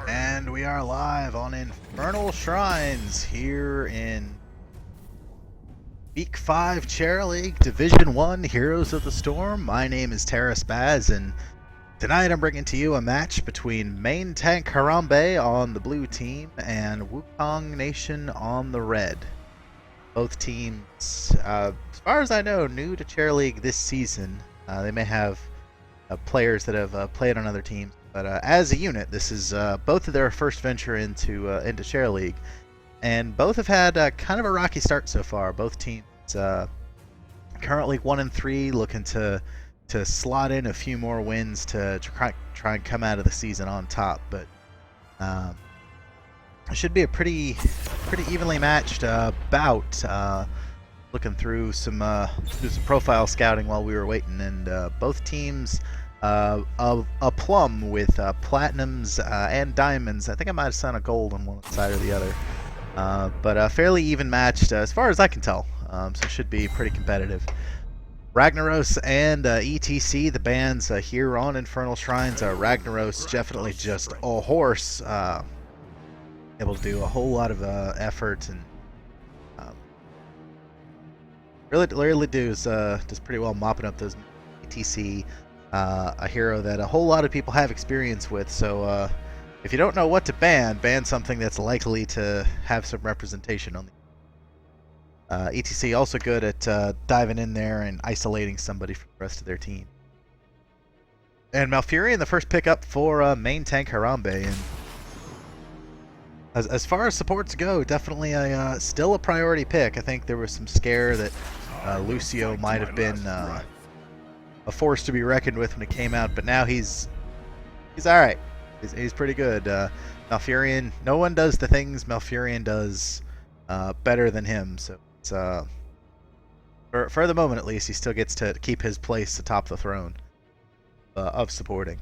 And we are live on Infernal Shrines here in Week 5 Chair League Division 1 Heroes of the Storm. My name is Terrace Baz, and tonight I'm bringing to you a match between main tank Harambe on the blue team and Wukong Nation on the red. Both teams, as far as I know, new to Chair League this season. They may have players that have played on other teams. But as a unit, this is both of their first venture into Chair League, and both have had kind of a rocky start so far. Both teams currently 1-3, looking to slot in a few more wins to try and come out of the season on top. But it should be a pretty evenly matched bout. Looking through some profile scouting while we were waiting, and both teams. A plum with platinums and diamonds. I think I might have seen a gold on one side or the other. But fairly even matched as far as I can tell. So it should be pretty competitive. Ragnaros and ETC, the bands here on Infernal Shrines. Ragnaros definitely just a horse. Able to do a whole lot of effort and really does pretty well mopping up those ETC. A hero that a whole lot of people have experience with, so if you don't know what to ban something that's likely to have some representation on the ETC. Also good at diving in there and isolating somebody from the rest of their team. And Malfurion, the first pickup for main tank Harambe, and as far as supports go, definitely still a priority pick. I think there was some scare that Lucio might have been a force to be reckoned with when it came out, but now he's all right. He's pretty good. Malfurion, no one does the things Malfurion does better than him. So it's for the moment at least, he still gets to keep his place atop the throne of supporting.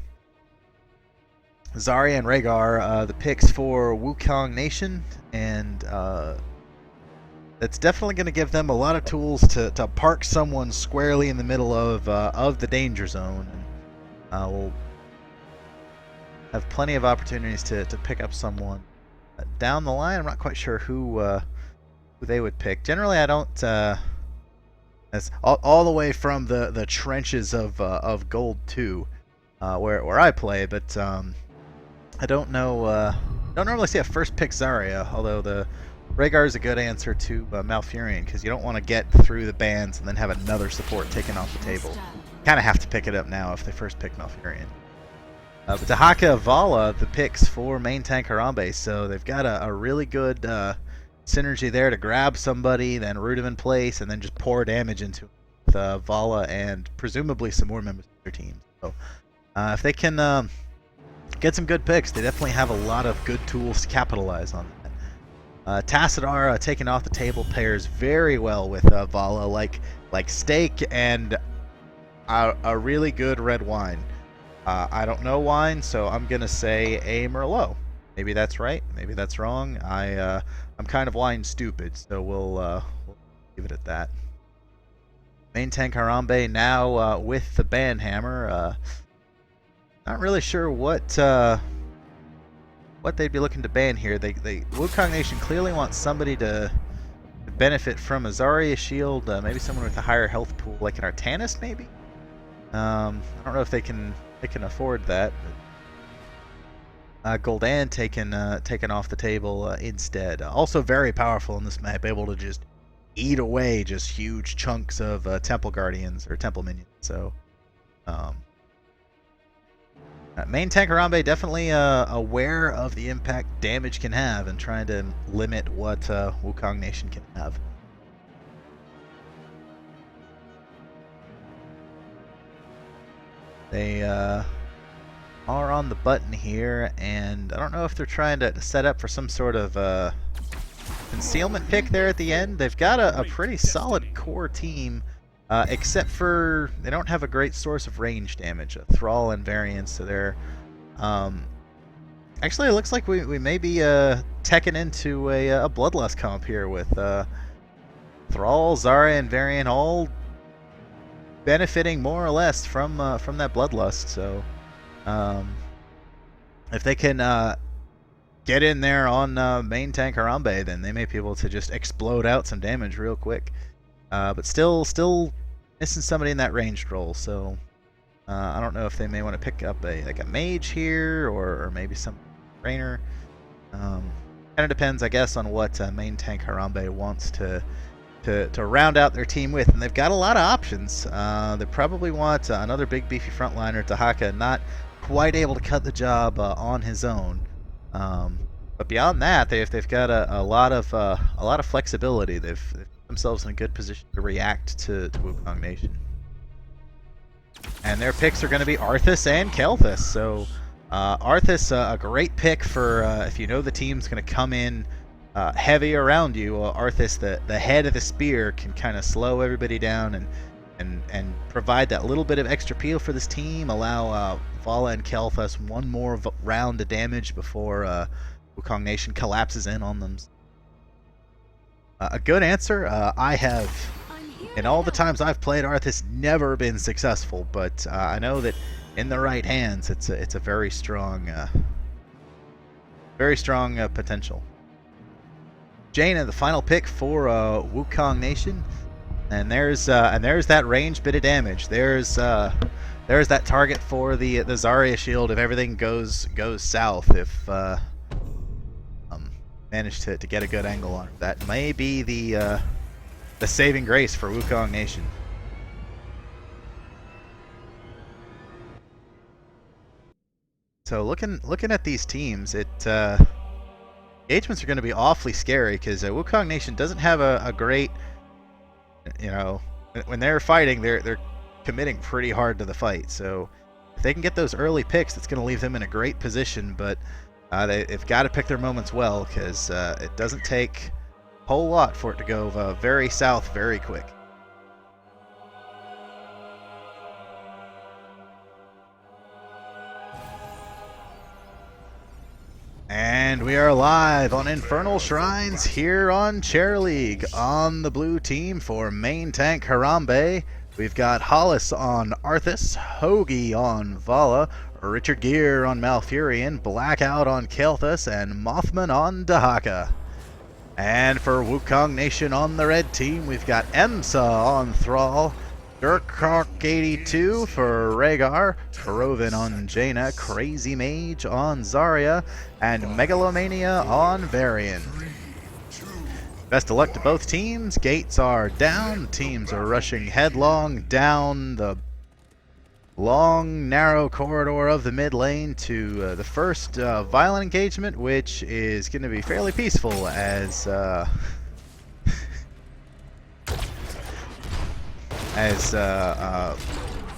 Zarya and Rhaegar, the picks for Wukong Nation, and that's definitely going to give them a lot of tools to park someone squarely in the middle of the danger zone. And we'll have plenty of opportunities to pick up someone down the line. I'm not quite sure who they would pick. Generally, I don't. That's all the way from the trenches of Gold 2, where I play, but I don't know. Don't normally see a first pick Zarya, although the Rhaegar is a good answer to Malfurion, because you don't want to get through the bans and then have another support taken off the table. Kind of have to pick it up now if they first pick Malfurion. But Dahaka Vala, the picks for main tank Harambe, so they've got a really good synergy there to grab somebody, then root him in place, and then just pour damage into Vala and presumably some more members of their team. So if they can get some good picks, they definitely have a lot of good tools to capitalize on that. Tassadar taken off the table pairs very well with Vala, like steak and a really good red wine. I don't know wine, so I'm gonna say a Merlot. Maybe that's right, maybe that's wrong. I'm kind of wine stupid, so we'll leave it at that. Main tank Harambe now with the banhammer. Not really sure what they'd be looking to ban here. Wukong Nation clearly wants somebody to benefit from a Zarya shield, maybe someone with a higher health pool, like an Artanist, maybe. I don't know if they can afford that. Gul'dan taken off the table instead. Also very powerful in this map, able to just eat away just huge chunks of Temple Guardians or Temple Minions. So. Main tank Harambe definitely aware of the impact damage can have and trying to limit what Wukong Nation can have. They are on the button here, and I don't know if they're trying to set up for some sort of concealment pick there at the end. They've got a pretty solid core team. Except for they don't have a great source of range damage, Thrall and Variants, so they're actually it looks like we may be teching into a Bloodlust comp here with Thrall, Zarya, and Variant all benefiting more or less from that Bloodlust. So if they can get in there on main tank Harambe, then they may be able to just explode out some damage real quick. But still missing somebody in that ranged role, so I don't know if they may want to pick up a mage here or maybe some trainer. Kind of depends, I guess, on what main tank Harambe wants to round out their team with, and they've got a lot of options. They probably want another big beefy frontliner. Dahaka not quite able to cut the job on his own, but beyond that, they've got a lot of flexibility. They've put themselves in a good position to react to Wukong Nation, and their picks are going to be Arthas and Kel'Thas. So Arthas, a great pick for if you know the team's going to come in heavy around you. Arthas, the head of the spear, can kind of slow everybody down and provide that little bit of extra peel for this team. Allow Vala and Kel'Thas one more round of damage before Wukong Nation collapses in on them. A good answer. I have, in all the times I've played Arthas, never been successful, but I know that in the right hands, it's a very strong potential. Jaina, the final pick for Wukong Nation, and there's that range bit of damage. There's that target for the Zarya shield if everything goes south. If manage to get a good angle on it, that may be the saving grace for Wukong Nation. So looking at these teams, engagements are going to be awfully scary because Wukong Nation doesn't have a great, when they're fighting, they're committing pretty hard to the fight. So if they can get those early picks, that's going to leave them in a great position. But they've got to pick their moments well, because it doesn't take a whole lot for it to go very south very quick. And we are live on Infernal Shrines here on Chair League. On the blue team for main tank Harambe, we've got Hollis on Arthas, Hoagie on Vala, Richard Gere on Malfurion, Blackout on Kel'Thas, and Mothman on Dahaka. And for Wukong Nation on the red team, we've got Emsa on Thrall, Durkark82 for Rhaegar, Rovin on Jaina, Crazy Mage on Zarya, and Megalomania on Varian. Best of luck to both teams. Gates are down. Teams are rushing headlong down the long, narrow corridor of the mid lane to the first violent engagement, which is going to be fairly peaceful as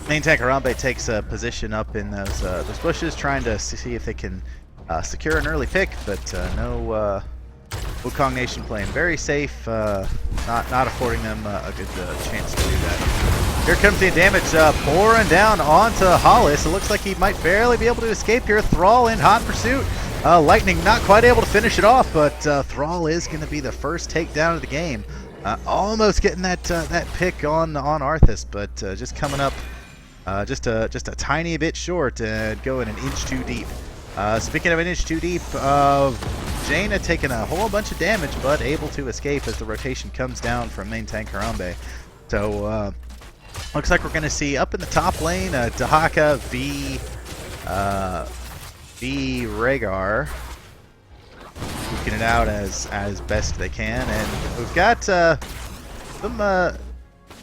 main tank Harambe takes a position up in those bushes, trying to see if they can secure an early pick, but no. Wukong Nation playing very safe, not affording them a good chance to do that. Here comes the damage pouring down onto Hollis. It looks like he might barely be able to escape here. Thrall in hot pursuit. Lightning not quite able to finish it off, but Thrall is going to be the first takedown of the game. Almost getting that pick on Arthas, but just coming up just a tiny bit short and going an inch too deep. Speaking of an inch too deep, Jaina taking a whole bunch of damage, but able to escape as the rotation comes down from main tank Harambe. So looks like we're going to see up in the top lane Dahaka v Rhaegar duking it out as best they can, and we've got some kind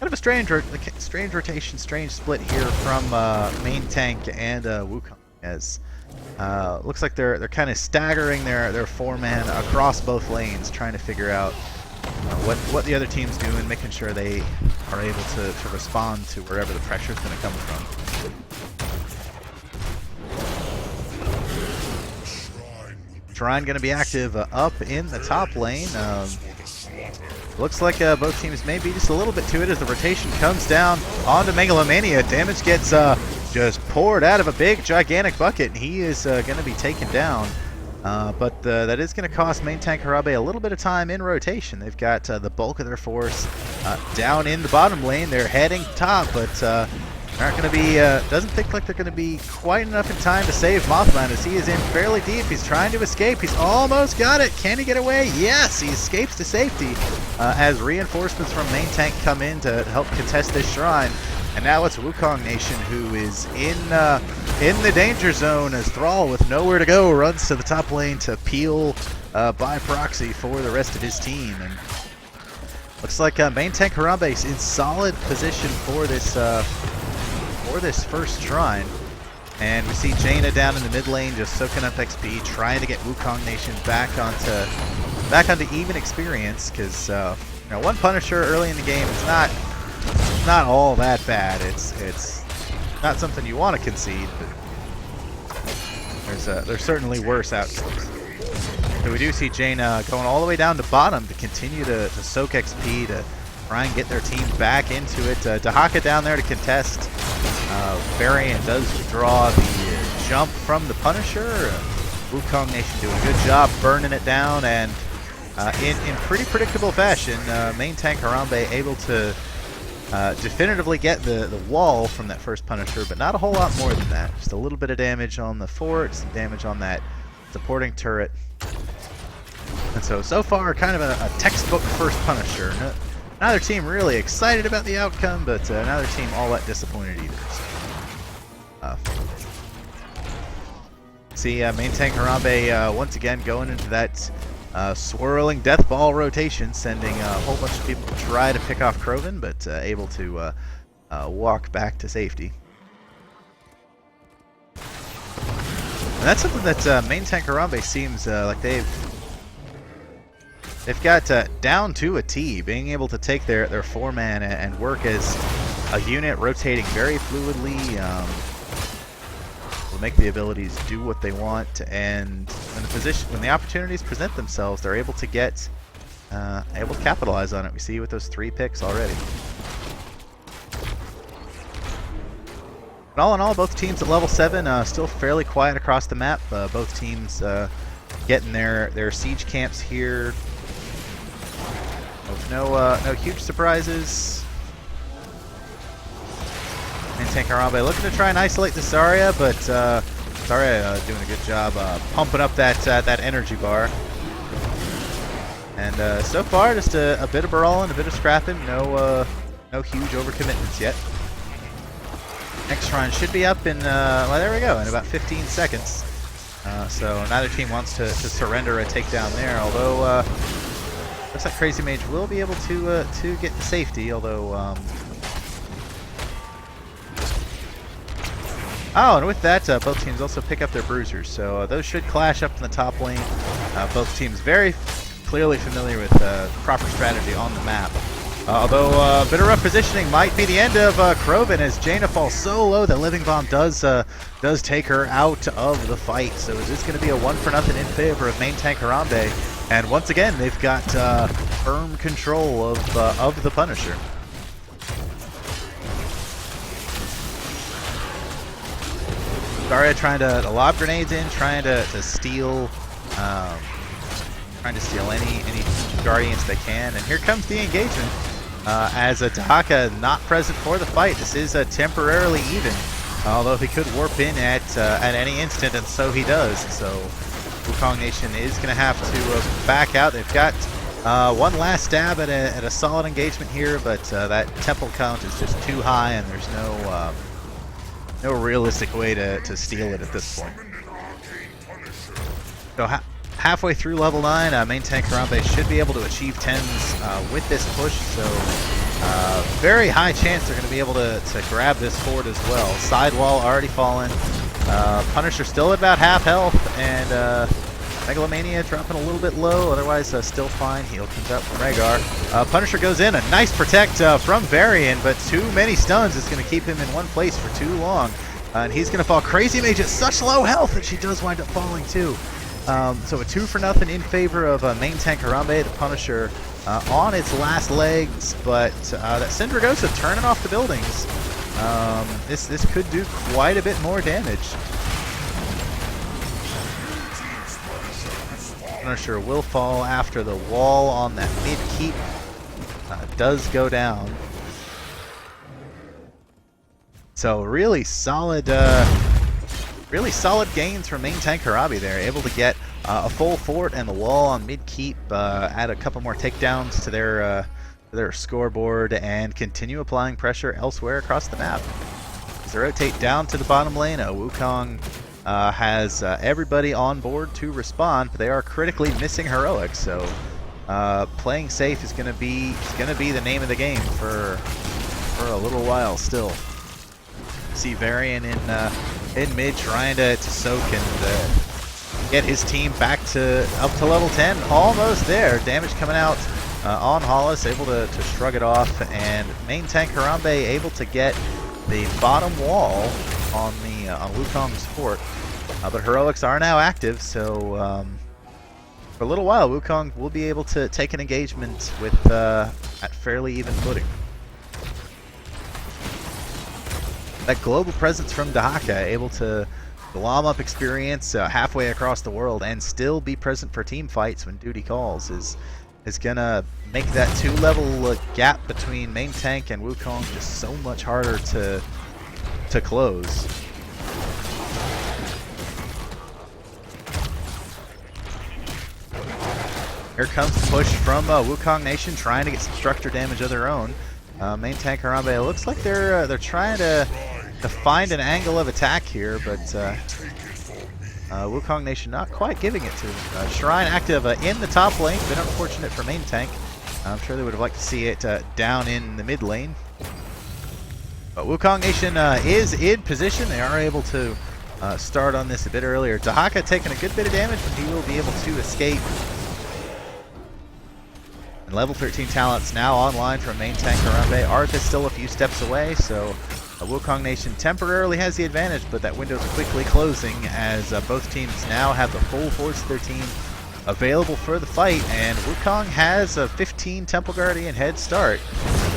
of a strange rotation, strange split here from main tank and Wukong, as looks like they're kind of staggering their four-man across both lanes, trying to figure out what the other team's doing, making sure they are able to respond to wherever the pressure is going to come from. Shrine going to be active up in the top lane. Looks like both teams may be just a little bit to it as the rotation comes down onto Megalomania. Damage gets just poured out of a big, gigantic bucket, and he is going to be taken down. But that is going to cost main tank Harambe a little bit of time in rotation. They've got the bulk of their force down in the bottom lane. They're heading top, but Aren't going to be, doesn't think like they're going to be quite enough in time to save Mothman as he is in fairly deep. He's trying to escape. He's almost got it. Can he get away? Yes, he escapes to safety as reinforcements from main tank come in to help contest this shrine. And now it's Wukong Nation who is in the danger zone as Thrall, with nowhere to go, runs to the top lane to peel by proxy for the rest of his team. And looks like main tank Harambe is in solid position for this first shrine. And we see Jaina down in the mid lane just soaking up XP, trying to get Wukong Nation back onto even experience, because one Punisher early in the game is not all that bad. It's not something you want to concede, but there's certainly worse outcomes. So we do see Jaina going all the way down to bottom to continue to soak XP, to try and get their team back into it. Dahaka down there to contest. Varian does draw the jump from the Punisher. Wukong Nation doing a good job burning it down, and in pretty predictable fashion, main tank Harambe able to definitively get the wall from that first Punisher, but not a whole lot more than that. Just a little bit of damage on the fort, some damage on that supporting turret. And so far, kind of a textbook first Punisher. Neither team really excited about the outcome, but neither team all that disappointed either. So, see main tank Harambe once again going into that swirling death ball rotation, sending a whole bunch of people to try to pick off Kroven, but able to walk back to safety. And that's something that main tank Harambe seems like they've got down to a T, being able to take their 4-man and work as a unit, rotating very fluidly, will make the abilities do what they want, and when the opportunities present themselves, they're able to capitalize on it. We see with those 3 picks already. But all in all, both teams at level 7, still fairly quiet across the map. Both teams getting their siege camps here. No huge surprises. And tank Harambe looking to try and isolate the Zarya, but Zarya doing a good job pumping up that energy bar. And so far, just a bit of brawling, a bit of scrapping. No huge overcommitments yet. Next shrine should be up in well, there we go, in about 15 seconds. So neither team wants to surrender a takedown there, although looks like Crazy Mage will be able to get to safety, although oh, and with that, both teams also pick up their bruisers, so those should clash up in the top lane. Both teams very clearly familiar with proper strategy on the map. Although a bit of rough positioning might be the end of Kroven, as Jaina falls so low that Living Bomb does take her out of the fight. So is this going to be a 1-for-0 in favor of main tank Harambe? And once again, they've got firm control of the Punisher. Zarya trying to lob grenades in, trying to steal any Guardians they can. And here comes the engagement. As a Dahaka not present for the fight, this is temporarily even. Although he could warp in at any instant, and so he does. So Wukong Nation is going to have to back out. They've got one last stab at a solid engagement here, but that temple count is just too high, and there's no realistic way to steal it at this point. So halfway through level 9, main tank Harambe should be able to achieve 10s with this push, so very high chance they're going to be able to grab this fort as well. Sidewall already fallen. Punisher still at about half health, and Megalomania dropping a little bit low, otherwise still fine. Heal comes out from Rhaegar. Punisher goes in, a nice protect from Varian, but too many stuns is going to keep him in one place for too long. And he's going to fall. Crazy Mage at such low health that she does wind up falling too. So a 2-for-0 in favor of main tank Harambe, the Punisher on its last legs, but that Syndragosa turning off the buildings. This could do quite a bit more damage. Punisher will fall after the wall on that mid keep does go down. So really solid gains from main tank Harambe there, able to get a full fort and the wall on mid keep, add a couple more takedowns to their scoreboard, and continue applying pressure elsewhere across the map. As they rotate down to the bottom lane, Wukong has everybody on board to respond, but they are critically missing heroics. So playing safe is going to be the name of the game for a little while still. See Varian in mid trying to soak and get his team back up to level 10. Almost there. Damage coming out on Hollis, able to shrug it off, and main tank Harambe able to get the bottom wall on Wukong's fort. But heroics are now active, so for a little while Wukong will be able to take an engagement with at fairly even footing. That global presence from Dahaka, able to glom up experience halfway across the world and still be present for team fights when duty calls, is gonna make that 2-level gap between main tank and Wukong just so much harder to close. Here comes the push from Wukong Nation, trying to get some structure damage of their own. Main tank Harambe, it looks like they're trying to find an angle of attack here, but Wukong Nation not quite giving it to them. Shrine active in the top lane, been unfortunate for main tank. I'm sure they would have liked to see it down in the mid lane. But Wukong Nation is in position. They are able to start on this a bit earlier. Dahaka taking a good bit of damage, but he will be able to escape. And level 13 talents now online from main tank Harambe. Arth is still a few steps away, so Wukong Nation temporarily has the advantage, but that window's quickly closing as both teams now have the full force of their team available for the fight, and Wukong has a 15 Temple Guardian head start.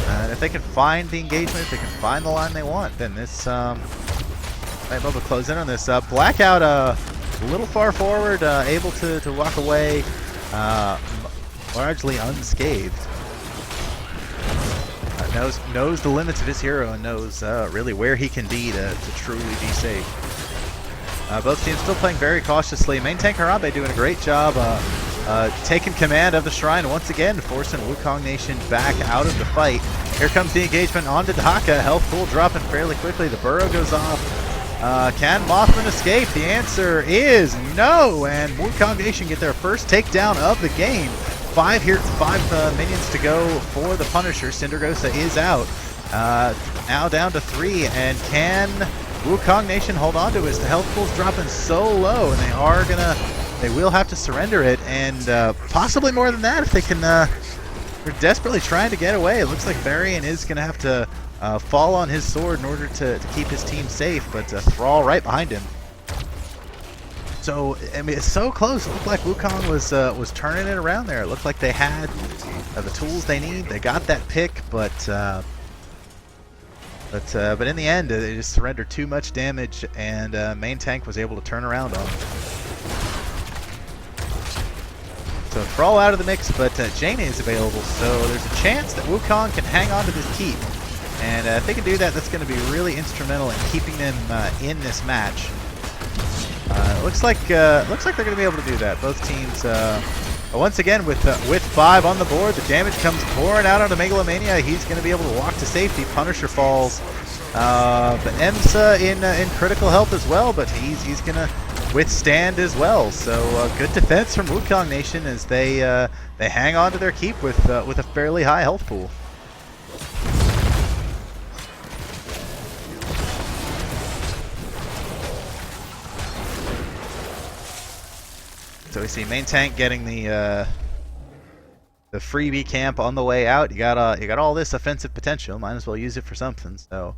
And if they can find the engagement, if they can find the line they want, then this might be able to close in on this. Blackout a little far forward, able to walk away largely unscathed. Knows the limits of his hero and knows really where he can be to truly be safe. Both teams still playing very cautiously. Main tank Harambe doing a great job taking command of the shrine once again, forcing Wukong Nation back out of the fight. Here comes the engagement onto Dahaka. Health pool dropping fairly quickly. The burrow goes off. Can Mothman escape? The answer is no, and Wukong Nation get their first takedown of the game. 5 minions to go for the Punisher. Cindergosa is out. Now down to 3, and can Wukong Nation hold on to it? The health pool's dropping so low, and they will have to surrender it, and possibly more than that if they can. They're desperately trying to get away. It looks like Varian is going to have to fall on his sword in order to keep his team safe, but Thrall right behind him. So, I mean, it's so close. It looked like Wukong was turning it around there. It looked like they had the tools they need. They got that pick, but in the end, they just surrendered too much damage, and main tank was able to turn around on them. So Thrall out of the mix, but Jaina is available, so there's a chance that Wukong can hang on to this keep. And if they can do that, that's going to be really instrumental in keeping them in this match. Looks like they're going to be able to do that. Both teams, once again, with 5 on the board, the damage comes pouring out onto Megalomania. He's going to be able to walk to safety. Punisher falls. But Emsa in critical health as well, but he's going to withstand as well. So good defense from Wukong Nation as they hang on to their keep with a fairly high health pool. So we see main tank getting the freebie camp on the way out. You got all this offensive potential. Might as well use it for something. So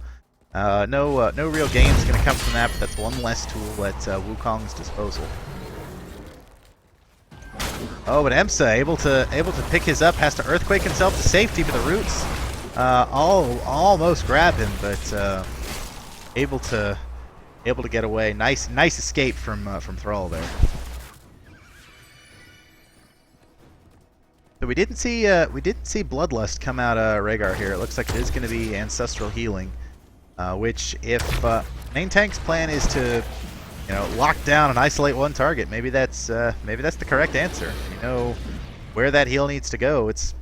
no real gains going to come from that, but that's one less tool at Wukong's disposal. Oh, but Emsa able to pick his up, has to earthquake himself to safety, but the roots almost grab him, but able to get away. Nice escape from Thrall there. So we didn't see Bloodlust come out of Rhaegar here. It looks like it is going to be Ancestral Healing. which if main tank's plan is to lock down and isolate one target, maybe that's the correct answer. You know where that heal needs to go. It's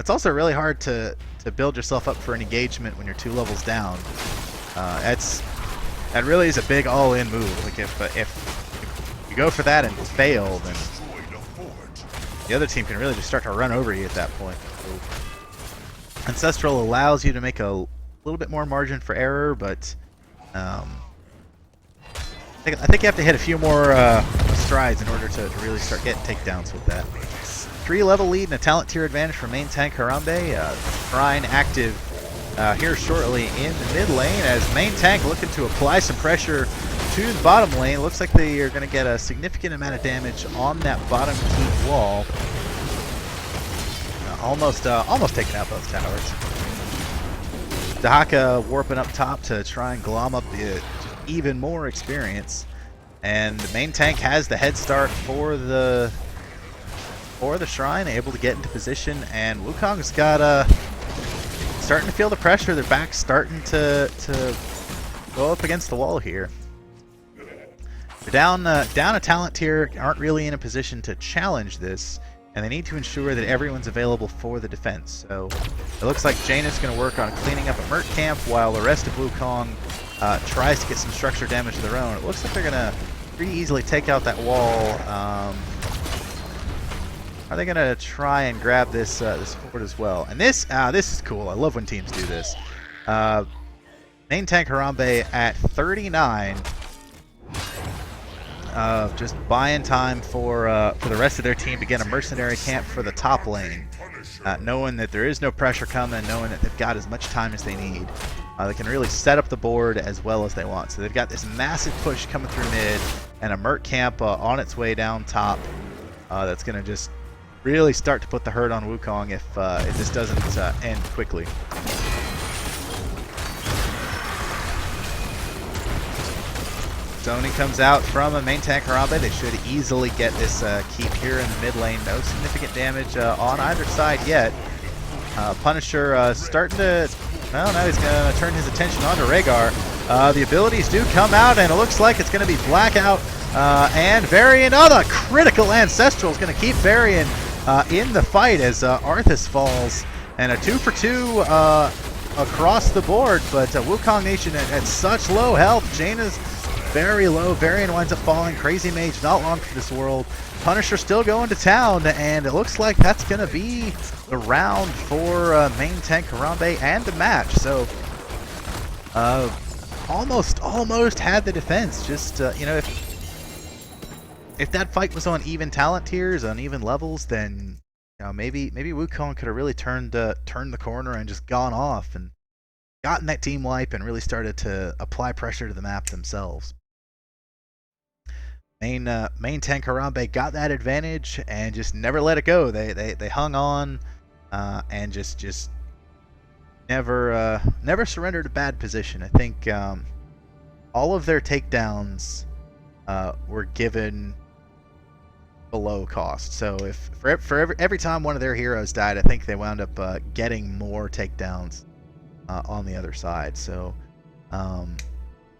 also really hard to build yourself up for an engagement when you're 2 levels down. That really is a big all-in move. Like if you go for that and fail, then the other team can really just start to run over you at that point. So, Ancestral allows you to make a little bit more margin for error, but I think you have to hit a few more strides in order to really start getting takedowns with that. 3-level lead and a talent tier advantage for main tank Harambe. Shrine active here shortly in the mid lane as main tank looking to apply some pressure to the bottom lane. Looks like they are going to get a significant amount of damage on that bottom keep wall. Almost taking out both towers. Dahaka warping up top to try and glom up the even more experience, and the main tank has the head start for the shrine, able to get into position, and Wukong's got starting to feel the pressure. Their back's starting to go up against the wall here. They're down a talent tier, aren't really in a position to challenge this, and they need to ensure that everyone's available for the defense. So it looks like Jaina's going to work on cleaning up a Merc camp while the rest of Wukong tries to get some structure damage of their own. It looks like they're going to pretty easily take out that wall. Are they going to try and grab this fort as well? And this is cool. I love when teams do this. Main tank Harambe at 39. Just buying time for the rest of their team to get a mercenary camp for the top lane. Knowing that there is no pressure coming, knowing that they've got as much time as they need. They can really set up the board as well as they want. So they've got this massive push coming through mid and a Merc camp on its way down top. That's going to just really start to put the hurt on Wukong if this doesn't end quickly. Zoning comes out from a main tank Harambe. They should easily get this keep here in the mid lane. No significant damage on either side yet. Punisher starting to... Well, now he's going to turn his attention onto Rhaegar. The abilities do come out, and it looks like it's going to be Blackout and Varian. Oh, the critical Ancestral is going to keep Varian in the fight as Arthas falls. And a 2-for-2 across the board, but Wukong Nation at such low health. Jaina's very low. Varian winds up falling. Crazy Mage not long for this world. Punisher still going to town, and it looks like that's going to be the round for main tank Harambe and the match. So almost had the defense. Just if that fight was on even talent tiers, on even levels, then maybe Wukong could have really turned the corner and just gone off and gotten that team wipe and really started to apply pressure to the map themselves. Main tank Harambe got that advantage and just never let it go. They hung on and just never surrendered a bad position. I think all of their takedowns were given below cost. So if for every time one of their heroes died, I think they wound up getting more takedowns on the other side. So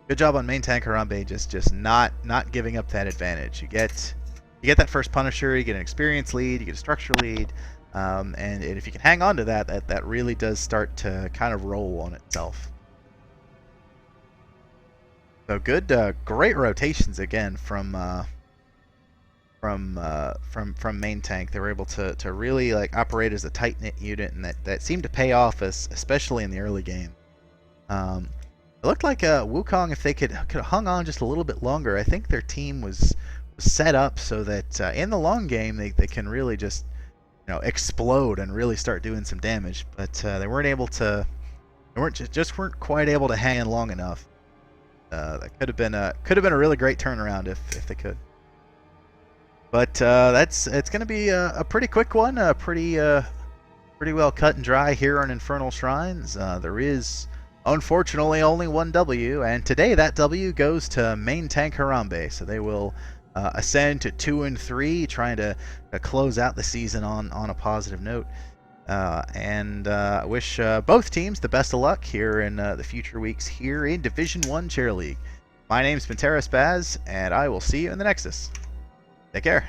good job on main tank Harambe, just not giving up that advantage. You get that first Punisher, you get an experience lead, you get a structure lead, and if you can hang on to that really does start to kind of roll on itself. So good, great rotations again from main tank. They were able to really operate as a tight knit unit, and that seemed to pay off, especially in the early game. It looked like Wukong, if they could have hung on just a little bit longer, I think their team was set up so that in the long game they can really just explode and really start doing some damage. But they weren't able to. They weren't quite able to hang in long enough. That could have been a really great turnaround if they could. But it's going to be a pretty quick one, pretty well cut and dry here on Infernal Shrines. There is unfortunately only one W, and today that W goes to main tank Harambe. So they will ascend to 2-3, trying to close out the season on a positive note. And I wish both teams the best of luck here in the future weeks here in Division 1 Cheer League. My name's Pantera Spaz, and I will see you in the Nexus. Take care.